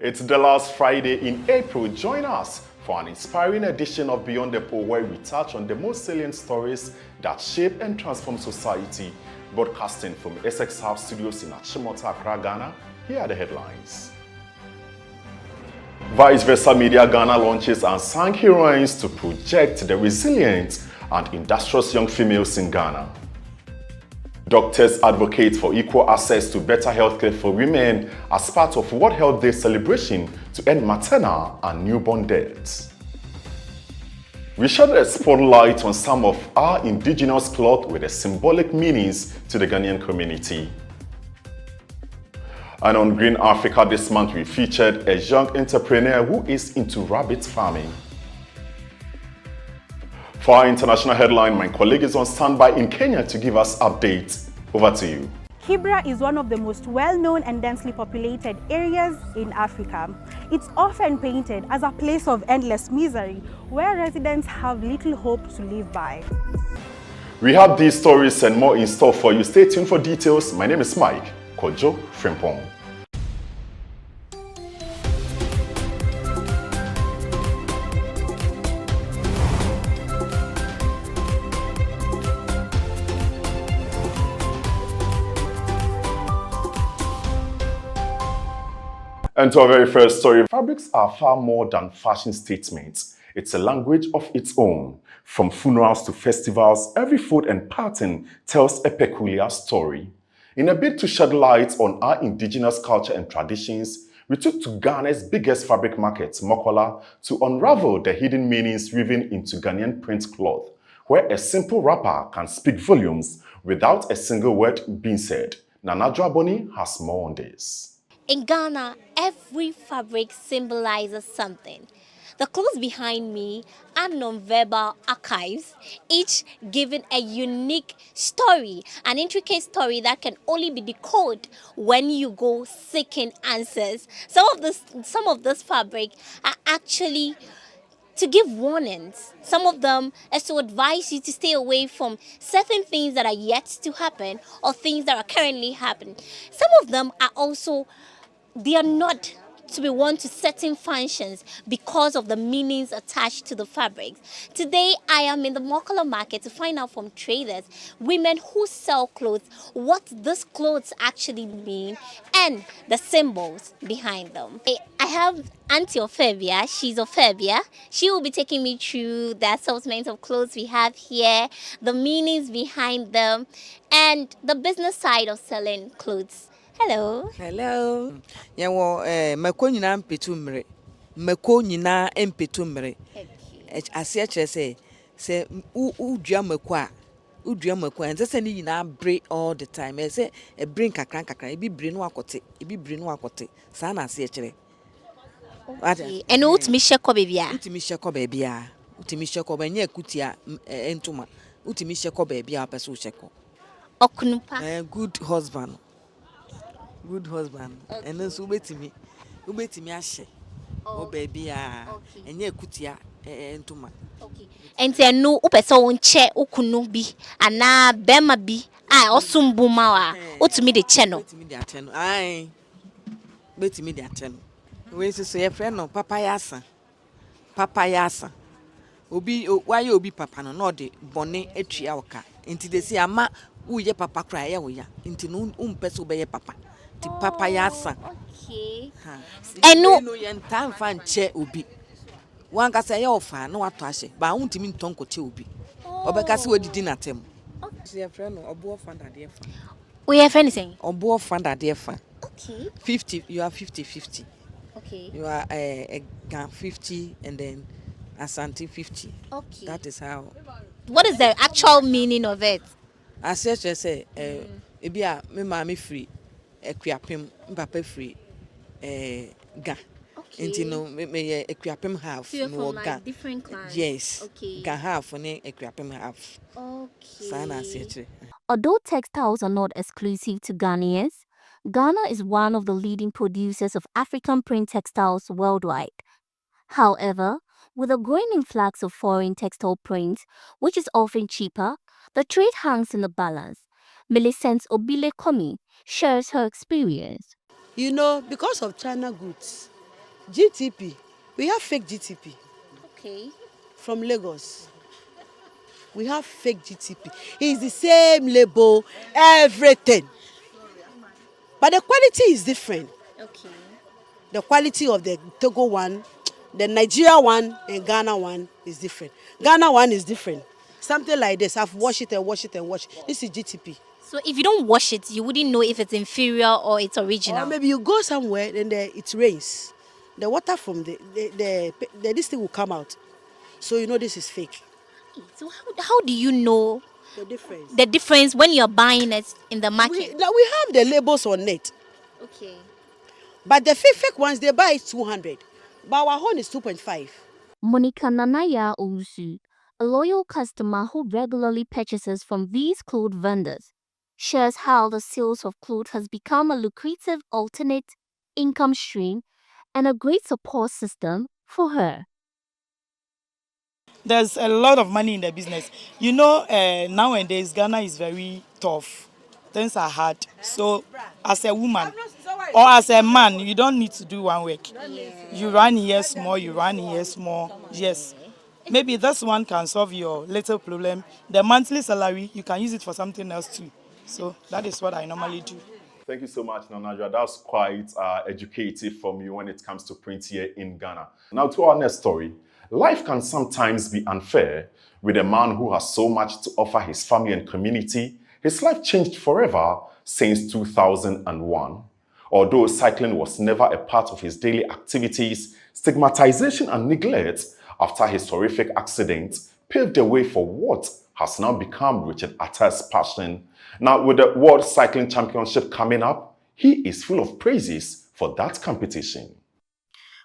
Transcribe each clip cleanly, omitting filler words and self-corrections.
It's the last Friday in April. Join us for an inspiring edition of Beyond the Pole, where we touch on the most salient stories that shape and transform society. Broadcasting from Essex House Studios in Achimota, Accra, Ghana, here are the headlines. Vice Versa Media Ghana launches Unsung Heroines to project the resilient and industrious young females in Ghana. Doctors advocate for equal access to better healthcare for women as part of World Health Day celebration to end maternal and newborn deaths. We shed a spotlight on some of our indigenous cloth with the symbolic meanings to the Ghanaian community. And on Green Africa this month, we featured a young entrepreneur who is into rabbit farming. For our international headline, my colleague is on standby in Kenya to give us updates. Over to you. Kibra is one of the most well-known and densely populated areas in Africa. It's often painted as a place of endless misery, where residents have little hope to live by. We have these stories and more in store for you. Stay tuned for details. My name is Mike Kojo Frimpong. And to our very first story, fabrics are far more than fashion statements. It's a language of its own. From funerals to festivals, every food and pattern tells a peculiar story. In a bid to shed light on our indigenous culture and traditions, we took to Ghana's biggest fabric market, Mokola, to unravel the hidden meanings woven into Ghanaian print cloth, where a simple wrapper can speak volumes without a single word being said. Nana Boni has more on this. In Ghana, every fabric symbolizes something. The clothes behind me are non-verbal archives, each giving a unique story, an intricate story that can only be decoded when you go seeking answers. Some of this fabric are actually to give warnings. Some of them is to advise you to stay away from certain things that are yet to happen or things that are currently happening. Some of them are also, they are not to be worn to certain functions because of the meanings attached to the fabrics. Today, I am in the Mokola market to find out from traders, women who sell clothes, what these clothes actually mean and the symbols behind them. I have Auntie Ophebia. She's Ophebia. She will be taking me through the assortment of clothes we have here, the meanings behind them, and the business side of selling clothes. Hello. Hello. Yawo mako nyina mpetumre. Mako nyina mpetumre. Ase kire se udua mako a udua mako enze se ni nyina bre all the time. Ese e bre kakran ebi bre no akote. Sa na ase kire. Okay. And utimi sheko bebia. Utimi sheko bebia. Utimi sheko benya kutia entuma. Utimi sheko bebia apeso sheko. Okunupa. Good husband. Good husband. Okay. And then so ubetimi ashe. Oh baby enye kutia entuma. Okay. Enti no upese wonche ukunu bi ana bema bi osumbuma wa otumi de che no. Betimi de ateno. Ai. Betimi de ateno. We so ye friend no papa yasa. Obi why obi papa no na de bone atua woka. Enti de si ama uye papa kra ye wo ya. Enti no umpese obeye papa. Papa yasa. Okay. And no yen fan che obi. Wan ka say ofa na wato ahye. Ba untimi ntonko che obi. Obeka se odidi natem. Okay. Your friend no obo fan that dey fa. We have anything? Obo fan that dey fa. Okay. 50, you are 50-50. Okay. You are a 50 and then Asante 50. Okay. That is how. What is the actual meaning of it? I say ebia me mama free ekuapem papa free ga. Okay. Nti no me ekuapem half no ga. Like different clans. Yes. Okay. Ga half ne ekuapem half. Okay. Sana say. Although textiles are not exclusive to Ghanaians, Ghana is one of the leading producers of African print textiles worldwide. However, with a growing influx of foreign textile prints, which is often cheaper, the trade hangs in the balance. Millicent Obile Komi shares her experience. You know, because of China goods, GTP. We have fake GTP. Okay. From Lagos. We have fake GTP. It's the same label, everything. But the quality is different. Okay. The quality of the Togo one, the Nigeria one, and Ghana one is different. Ghana one is different. Something like this. I've washed it and washed it and washed. This is GTP. So if you don't wash it, you wouldn't know if it's inferior or it's original. Or maybe you go somewhere and it rains. The water from this thing will come out. So you know this is fake. So how do you know The difference when you're buying it in the market? We have the labels on it. Okay. But the fake ones, they buy 200. But our own is 2.5. Monica Nanaya Owusu, a loyal customer who regularly purchases from these clothes vendors, shares how the sales of clothes has become a lucrative alternate income stream and a great support system for her. There's a lot of money in the business. You know, nowadays Ghana is very tough. Things are hard. So as a woman or as a man, you don't need to do one work. You run here small, you run here small. Yes. Maybe this one can solve your little problem. The monthly salary, you can use it for something else too. So that is what I normally do. Thank you so much, Nanajwa. That's quite educative from you when it comes to print here in Ghana. Now to our next story. Life can sometimes be unfair. With a man who has so much to offer his family and community, his life changed forever since 2001. Although cycling was never a part of his daily activities, stigmatization and neglect after his horrific accident paved the way for what has now become Richard Attah's passion. Now, with the World Cycling Championship coming up, he is full of praises for that competition.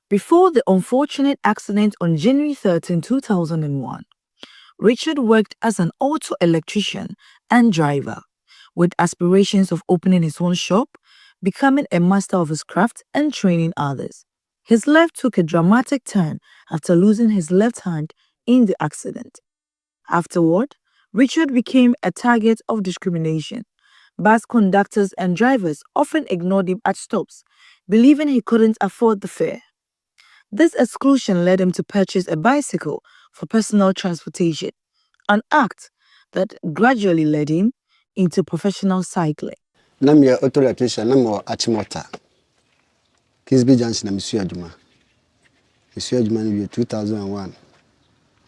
Before the unfortunate accident on January 13, 2001, Richard worked as an auto electrician and driver, with aspirations of opening his own shop, becoming a master of his craft, and training others. His life took a dramatic turn after losing his left hand in the accident. Afterward, Richard became a target of discrimination. Bus conductors and drivers often ignored him at stops, believing he couldn't afford the fare. This exclusion led him to purchase a bicycle for personal transportation, an act that gradually led him into professional cycling. I'm an auto electrician. I'm a Achimota. Kisby Junction, I'm Juma. Monsieur Juma in 2001.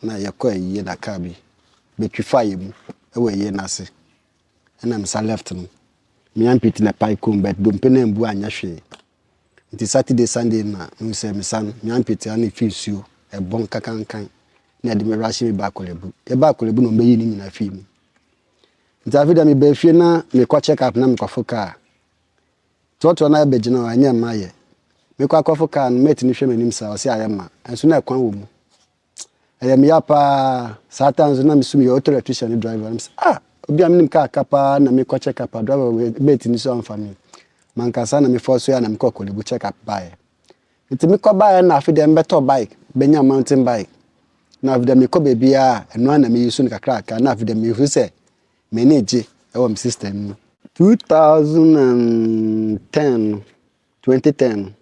Na yakwa ye na kabi. Betwify mu. Ewe ye nase. And I'm sa left no. Me amputee na pai kum bet dompe na mbu anya hwe. It is Saturday, Sunday na we say me son me amputee ani fisuo e bon kakankan. Na de me rush me back kolebu. E back kolebu no meyi ni na fi mu. Ntavi me be fie na me kwa check up na me kwa foka. Toto na be gina anya maye. Me kwa foka no meti ni hwe manim sa o se ayema. Enso na kwan wo mu. I am yapa Saturday na me sumi auto electrician driver. Obi am nim ka kapa na me kwa check up driver we beti ni so amfani. Mankasa na me force ya na me kwa kolebu check up buy. Nti me kwa buy na afi dem beto bike, benya mountain bike. Na afi dem me kwa bebia eno na me yusu ni kakra ka na afi dem me hu se me neje e wo me system 2010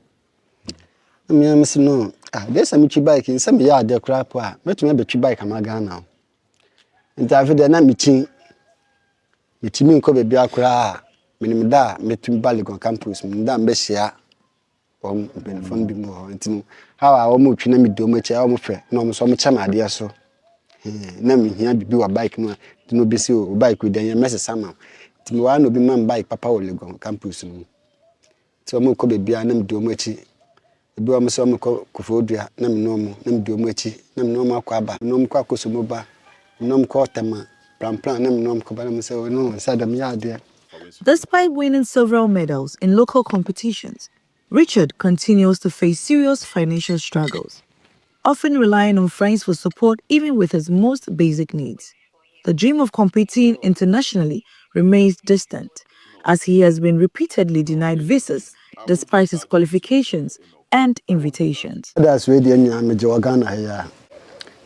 me am say no there's a michi bike in some yard the crap met me betwi bike amaga now nti afi dem na michi nko bebia akra minim da metum Baligon campus minim da mbehia on benefon bi mo nti how a wo mo twi na mi do mo chia wo mo fe na mo so mo chama ade so na mi hia bibi wa bike no nti no besi o bike den ya message sama nti mi wa no bi man bike papa wo Legon campus no nti wo mo ko bebia na mi do mo chi ebi wa mo so mo ko kofodua na mi no mo na mi do mo chi na mi no mo akwa ba no mo kwa kosomo ba no mo ko tema plan na mi no mo ko ba na mo say no say dem ya ade. Despite winning several medals in local competitions, Richard continues to face serious financial struggles, often relying on friends for support even with his most basic needs. The dream of competing internationally remains distant, as he has been repeatedly denied visas despite his qualifications and invitations. That's where I'm Ghana here.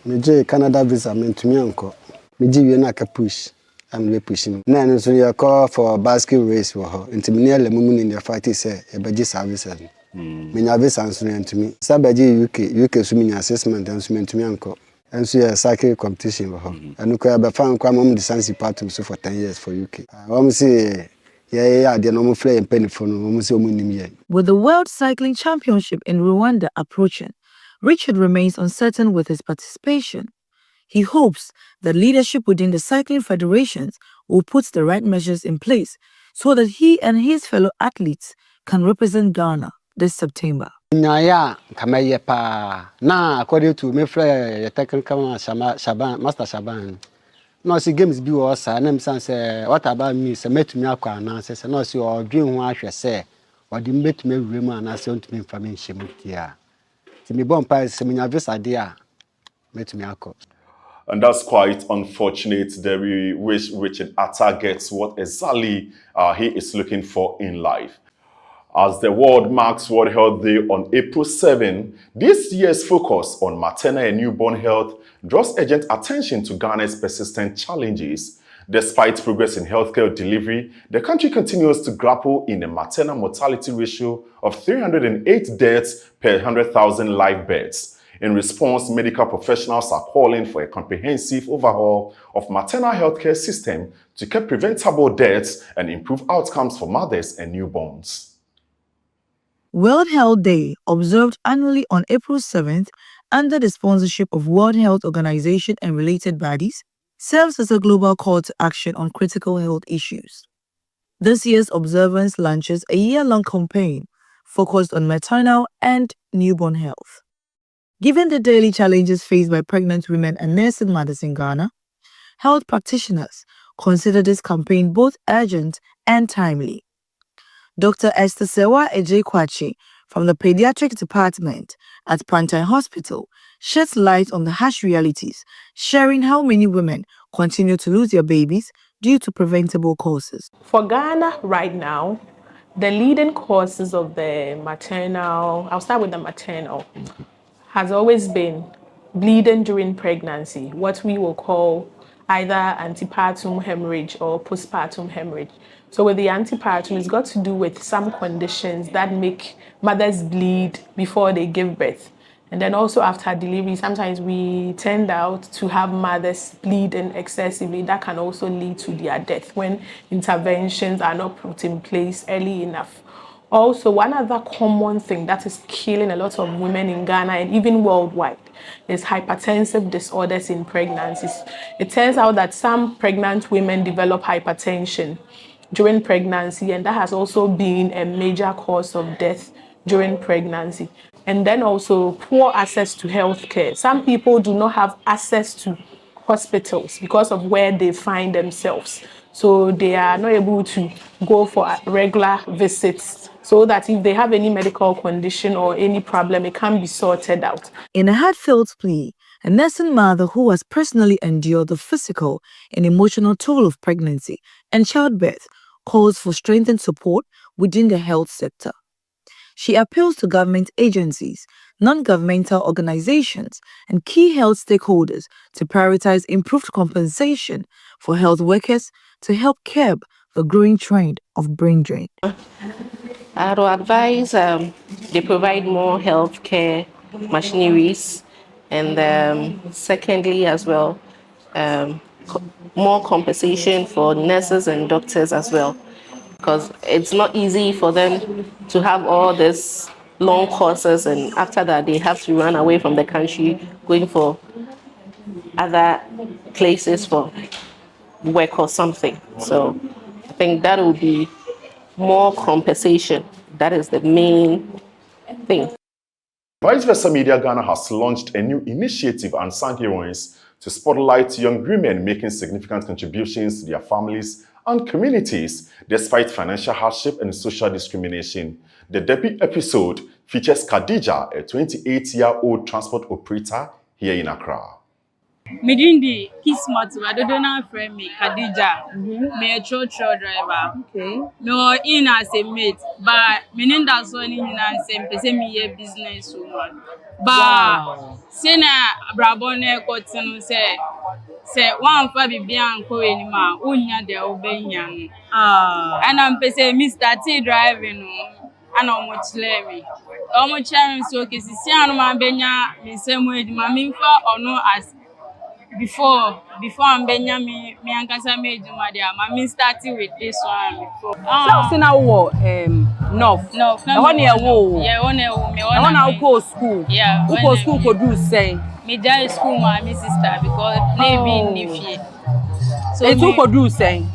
Me Canada visa me to me uncle. Me we na ka push. I'm pushing. Na no so you call for basket race for her. Inti me nearly mumu in the fight say e beji services. Menya visa nso to me. Sabaji UK so menya assessment and to me anko. And so a cycle competition with her. And we have found Kwam the Sansi Partum so for 10 years for UK. I say yeah, the normal flay and penny for no With the World Cycling Championship in Rwanda approaching, Richard remains uncertain with his participation. He hopes that leadership within the cycling federations will put the right measures in place so that he and his fellow athletes can represent Ghana this September. Nyaya kamaye pa na according to me friend technical Shaban Master Shaban. No see games bi wo sa na msan say what about me say metumi akwa na say no see o dwen ho ahwe say odi metumi awure mu na say ontumi mfa me nhye kia. Ti me bon pa say menya visa de a metumi akọ. And that's quite unfortunate that we wish Richard Atta gets what exactly he is looking for in life. As the world marks World Health Day on April 7, this year's focus on maternal and newborn health draws urgent attention to Ghana's persistent challenges. Despite progress in healthcare delivery, the country continues to grapple in a maternal mortality ratio of 308 deaths per 100,000 live births. In response, medical professionals are calling for a comprehensive overhaul of maternal healthcare system to curb preventable deaths and improve outcomes for mothers and newborns. World Health Day, observed annually on April 7th under the sponsorship of World Health Organization and related bodies, serves as a global call to action on critical health issues. This year's observance launches a year-long campaign focused on maternal and newborn health. Given the daily challenges faced by pregnant women and nursing mothers in Ghana, health practitioners consider this campaign both urgent and timely. Dr. Esther Sewa Ejekwachi from the Pediatric Department at Pantai Hospital sheds light on the harsh realities, sharing how many women continue to lose their babies due to preventable causes. For Ghana right now, the leading causes of the maternal, I'll start with the maternal, has always been bleeding during pregnancy, what we will call either antepartum hemorrhage or postpartum hemorrhage. So with the antepartum, it's got to do with some conditions that make mothers bleed before they give birth. And then also after delivery, sometimes we tend out to have mothers bleeding excessively. That can also lead to their death when interventions are not put in place early enough. Also, one other common thing that is killing a lot of women in Ghana and even worldwide is hypertensive disorders in pregnancies. It turns out that some pregnant women develop hypertension during pregnancy, and that has also been a major cause of death during pregnancy. And then also poor access to healthcare. Some people do not have access to hospitals because of where they find themselves. So they are not able to go for regular visits so that if they have any medical condition or any problem, it can be sorted out. In a heartfelt plea, a nursing mother who has personally endured the physical and emotional toll of pregnancy and childbirth calls for strengthened support within the health sector. She appeals to government agencies, non-governmental organizations, and key health stakeholders to prioritize improved compensation for health workers to help curb the growing trend of brain drain. I would advise they provide more healthcare machineries, and secondly as well, more compensation for nurses and doctors as well, because it's not easy for them to have all this long courses, and after that they have to run away from the country going for other places for work or something. So I think that will be more compensation. That is the main thing. Vice Versa Media Ghana has launched a new initiative, Unsung Heroines, to spotlight young women making significant contributions to their families and communities despite financial hardship and social discrimination. The debut episode features Khadija, a 28-year-old transport operator here in Accra. Midindi Kismat, I don't know friend me, Khadija. Me a church driver. Okay. No in as a mate, but meaning that's only in as a me a business woman. But sena Brabone cotton say one for be bianco anymore, unya de obeying. And I'm Mr. T driving. ana omochile me omochile so okay sisi anu ma benya me same eduma me fa ono as before ambenya me ankasa me eduma dia ma me starting with this one before so now wo north no one year wo yeah one year me one now go school yeah go school ko do say me die school my sister because they be in Nifie so it ko do say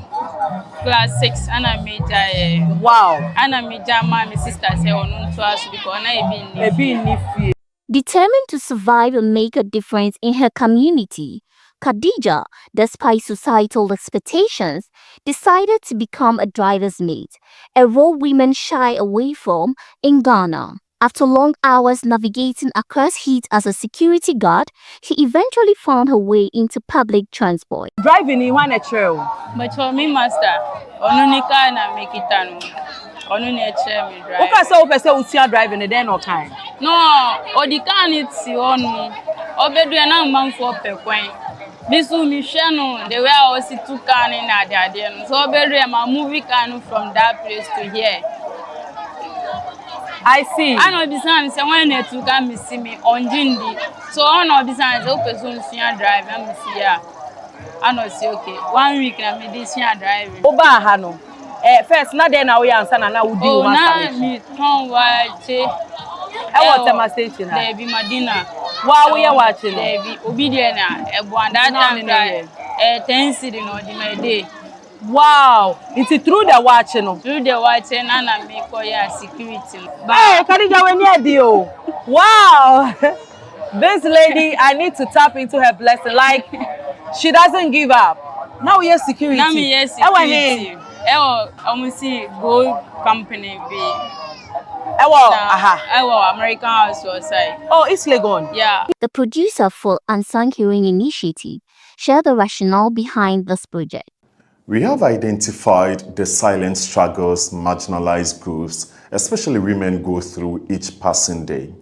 class 6 and I major wow and I major my sister say Untold because I be in Nifie. Determined to survive and make a difference in her community, Khadija, despite societal expectations, decided to become a driver's mate, a role women shy away from in Ghana. After long hours navigating across heat as a security guard, she eventually found her way into public transport. Driving in one trail. But for me, master, onunika na make it anu. Onu ne chair me drive. Okay, so person utia driving the then or kind. No, odika ni ti onu. Obedu na manfo pekwan. Bisu mi hwe no the way I was to can in ade no. So obedu ma movie can from that place to here. I see. I know this one say when they took me see me on Jindi. So I know this one say person see drive and me see ya. I know say okay. 1 week na me this year driving. Oba ha no. First na dey na we answer na we do master. Oh na me ton wache. What am I station? There be Madina. Wa we watching. There be obedient na e bo that time right. 10 cedi no di my day. Wow, it's through the watching. Through the watching and I make your security. Hey, Khadija, when you deal. Wow. This lady, I need to tap into her blessing. Like, she doesn't give up. Now we have security. Now we have security. See gold company be. American House side. Oh, it's Legon. Yeah. The producer for Unsung Heroine initiative shared the rationale behind this project. We have identified the silent struggles marginalized groups, especially women, go through each passing day.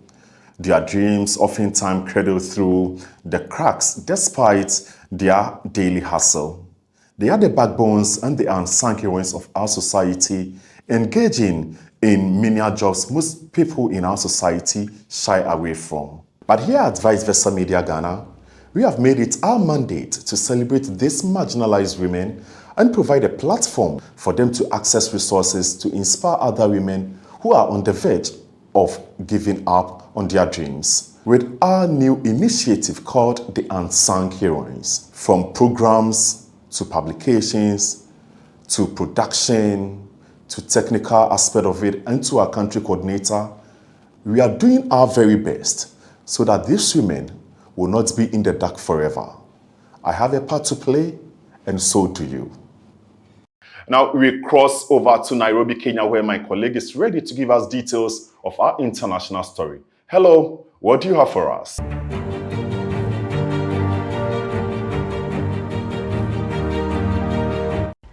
Their dreams oftentimes cradle through the cracks despite their daily hustle. They are the backbones and the unsung heroines of our society, engaging in menial jobs most people in our society shy away from. But here at Vice Versa Media Ghana, we have made it our mandate to celebrate these marginalized women and provide a platform for them to access resources to inspire other women who are on the verge of giving up on their dreams. With our new initiative called the Unsung Heroines, from programs to publications to production to technical aspect of it and to our country coordinator, we are doing our very best so that these women will not be in the dark forever. I have a part to play, and so do you. Now we cross over to Nairobi, Kenya, where my colleague is ready to give us details of our international story. Hello, what do you have for us?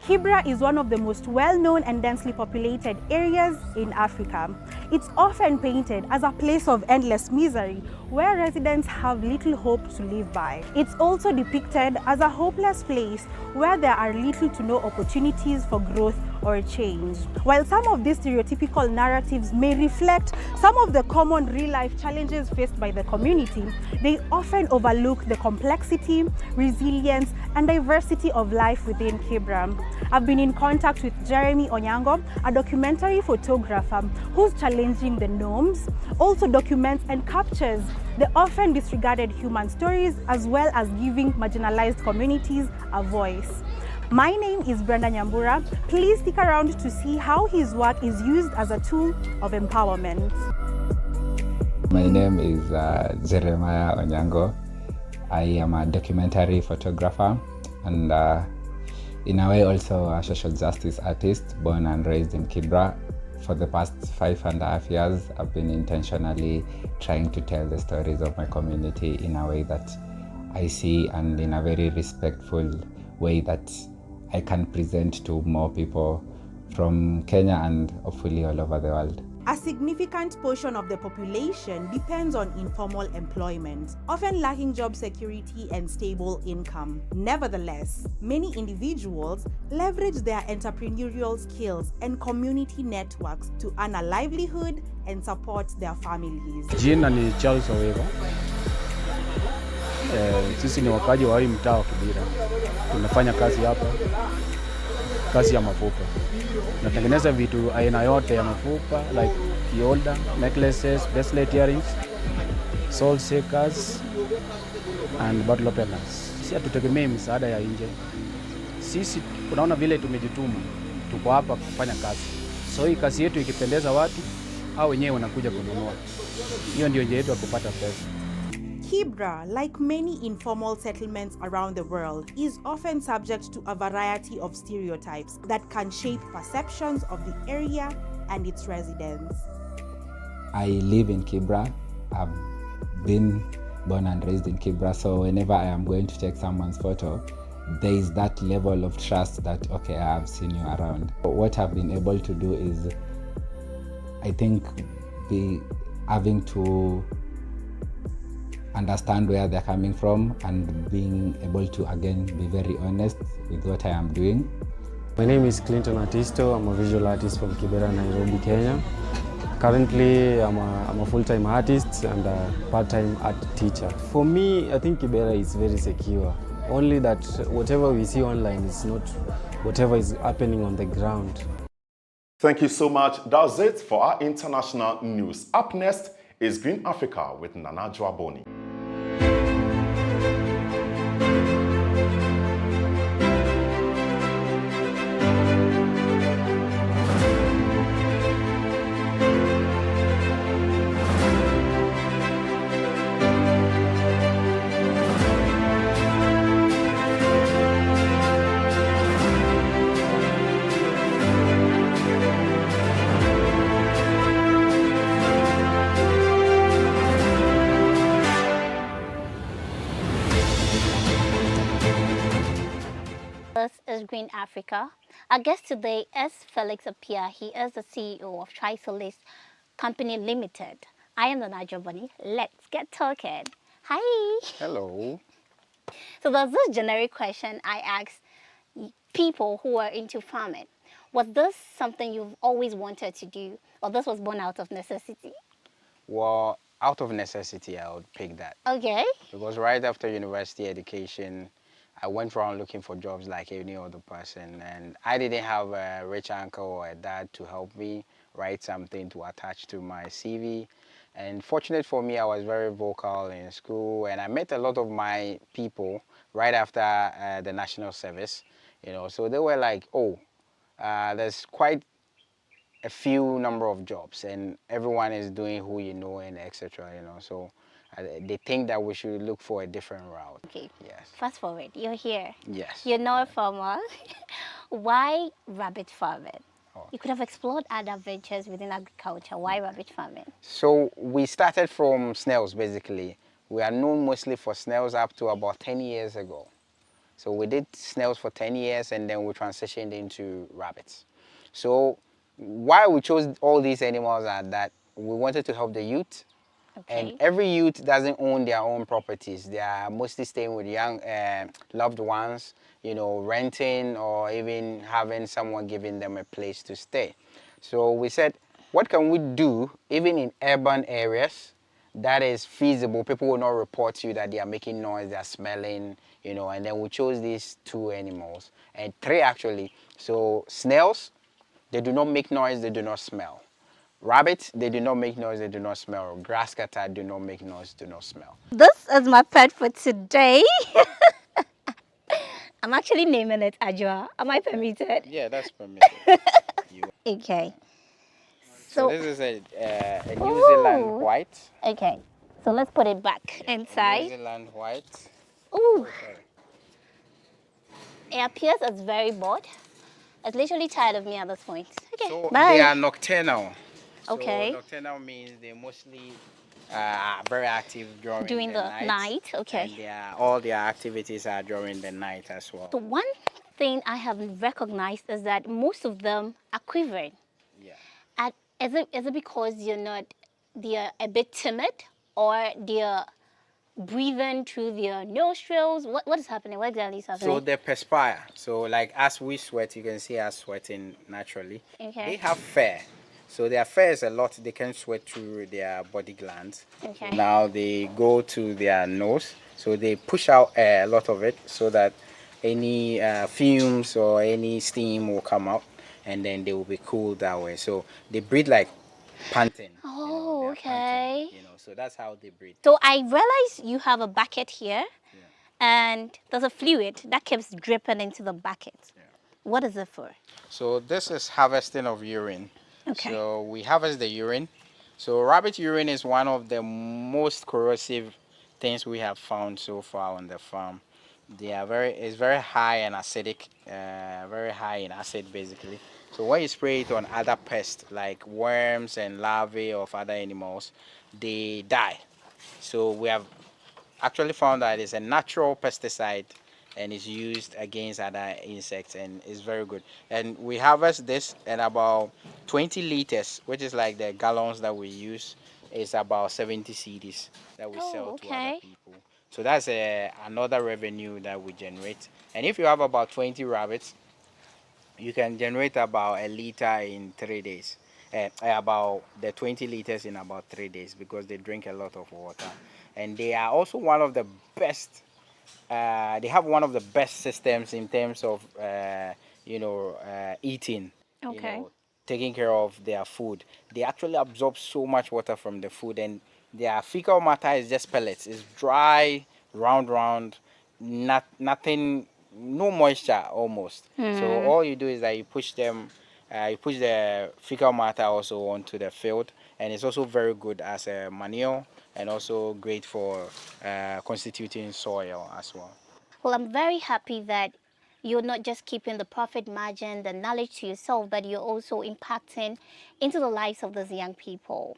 Kibra is one of the most well-known and densely populated areas in Africa. It's often painted as a place of endless misery, where residents have little hope to live by. It's also depicted as a hopeless place where there are little to no opportunities for growth or change. While some of these stereotypical narratives may reflect some of the common real-life challenges faced by the community, they often overlook the complexity, resilience, and diversity of life within Kibra. I've been in contact with Jeremy Onyango, a documentary photographer who's challenging the norms, also documents and captures the often disregarded human stories, as well as giving marginalized communities a voice. My name is Brenda Nyambura. Please stick around to see how his work is used as a tool of empowerment. My name is Jeremiah Onyango. I am a documentary photographer and in a way also a social justice artist, born and raised in Kibra. For the past 5.5 years, I've been intentionally trying to tell the stories of my community in a way that I see and in a very respectful way that I can present to more people from Kenya and hopefully all over the world. A significant portion of the population depends on informal employment, often lacking job security and stable income. Nevertheless, many individuals leverage their entrepreneurial skills and community networks to earn a livelihood and support their families. Jina ni Charles Oweva. Sisi ni wakaji wa hii mtaa wa Kibra. Tunafanya kazi hapa, kazi ya mafupa. Natengeneza vitu aina yote ya mafupa like kioda, necklaces, bracelet earrings, soul shakers and bottle openers. Sisi hatutegemei msaada ya nje. Sisi unaona vile tumejituma, tuko hapa kufanya kazi. So hii kazi yetu ikipendeza watu, hao wenyewe wanakuja kununua. Hiyo ndio njia yetu ya kupata pesa. Kibra, like many informal settlements around the world, is often subject to a variety of stereotypes that can shape perceptions of the area and its residents. I live in Kibra. I've been born and raised in Kibra, so whenever I am going to take someone's photo, there is that level of trust that, okay, I have seen you around. What I've been able to do is, I think, having to understand where they're coming from and being able to, again, be very honest with what I am doing. My name is Clinton Artisto. I'm a visual artist from Kibra, Nairobi, Kenya. Currently, I'm a full-time artist and a part-time art teacher. For me, I think Kibra is very secure. Only that whatever we see online is not whatever is happening on the ground. Thank you so much. That's it for our international news. Up next is Green Africa with Nana Joaboni. This is Green Africa. Our guest today is Felix Appiah. He is the CEO of Cyclist Company Limited. I am Nana Joaboni. Let's get talking. Hi. Hello. So there's this generic question I ask people who are into farming. Was this something you've always wanted to do, or this was born out of necessity? Well, out of necessity, I would pick that. Okay. Because right after university education, I went around looking for jobs like any other person, and I didn't have a rich uncle or a dad to help me write something to attach to my CV. And fortunate for me, I was very vocal in school, and I met a lot of my people right after the national service, you know, so they were like, oh, there's quite a few number of jobs and everyone is doing who you know and etc, you know, so they think that we should look for a different route. Okay. Yes. Fast forward, you're here. Yes. You're not a farmer. Why rabbit farming? Oh. You could have explored other ventures within agriculture. Why rabbit farming? So we started from snails basically. We are known mostly for snails up to about 10 years ago. So we did snails for 10 years and then we transitioned into rabbits. So why we chose all these animals are that we wanted to help the youth. Okay. And every youth doesn't own their own properties. They are mostly staying with young loved ones, you know, renting or even having someone giving them a place to stay. So we said, what can we do even in urban areas that is feasible? People will not report to you that they are making noise, they are smelling, you know, and then we chose these two animals, and three actually. So snails, they do not make noise, they do not smell. Rabbits, they do not make noise, they do not smell. Grass cutter do not make noise, do not smell. This is my pet for today. I'm actually naming it Ajwa. Am I permitted? Yeah, that's permitted. Okay. So this is a New Zealand white. Okay. So let's put it back inside. New Zealand white. Ooh. It appears as very bored. It's literally tired of me at this point. Okay, so bye. They are nocturnal. Okay. So nocturnal means they mostly are very active during the night. Okay. And all their activities are during the night as well. So one thing I have recognized is that most of them are quivering. Yeah. At Is it because they're a bit timid, or they're breathing through their nostrils? What is happening? What exactly is happening? So they perspire. So like as we sweat, you can see us sweating naturally. Okay. They have fur. So their fur is a lot. They can sweat through their body glands. Okay. So now they go to their nose. So they push out a lot of it so that any fumes or any steam will come out, and then they will be cooled that way. So they breathe like panting. Oh, okay. Panting, so that's how they breathe. So I realize you have a bucket here, and there's a fluid that keeps dripping into the bucket. Yeah. What is it for? So this is harvesting of urine. Okay. So we harvest the urine. So rabbit urine is one of the most corrosive things we have found so far on the farm. It's very high and acidic, very high in acid basically. So when you spray it on other pests like worms and larvae of other animals, they die. So we have actually found that it's a natural pesticide and is used against other insects, and it's very good. And we harvest this, and about 20 liters, which is like the gallons that we use, is about 70 cedis that we sell to other people. So that's another revenue that we generate. And if you have about 20 rabbits, you can generate about a liter in 3 days. About the 20 liters in about 3 days, because they drink a lot of water. And they are also one of the best, they have one of the best systems in terms of, eating, taking care of their food. They actually absorb so much water from the food, and their fecal matter is just pellets. It's dry, round, nothing, no moisture almost. So all you do is that you push them, you push the fecal matter also onto the field, and it's also very good as a manure, and also great for constituting soil as well. Well, I'm very happy that you're not just keeping the profit margin, the knowledge to yourself, but you're also impacting into the lives of these young people.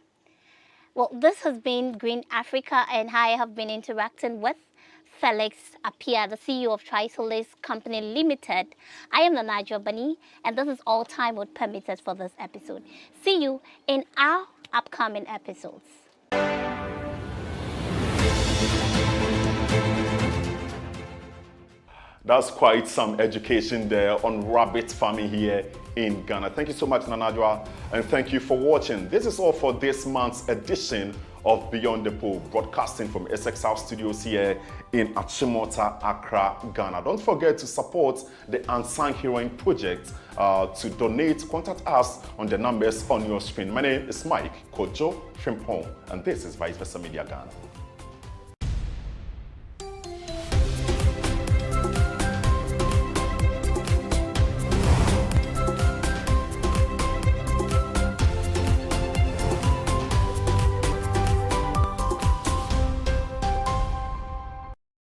Well, this has been Green Africa, and I have been interacting with Felix Appiah, the CEO of Chrysalis Company Limited. I am Nanajo Bani, and this is all time would permit us for this episode. See you in our upcoming episodes. That's quite some education there on rabbit farming here in Ghana. Thank you so much, Nanajwa, and thank you for watching. This is all for this month's edition of Beyond the Pole, broadcasting from SXR Studios here in Achimota, Accra, Ghana. Don't forget to support the Unsung Heroine project. To donate, contact us on the numbers on your screen. My name is Mike Kojo Frimpong, and this is Vice Versa Media Ghana.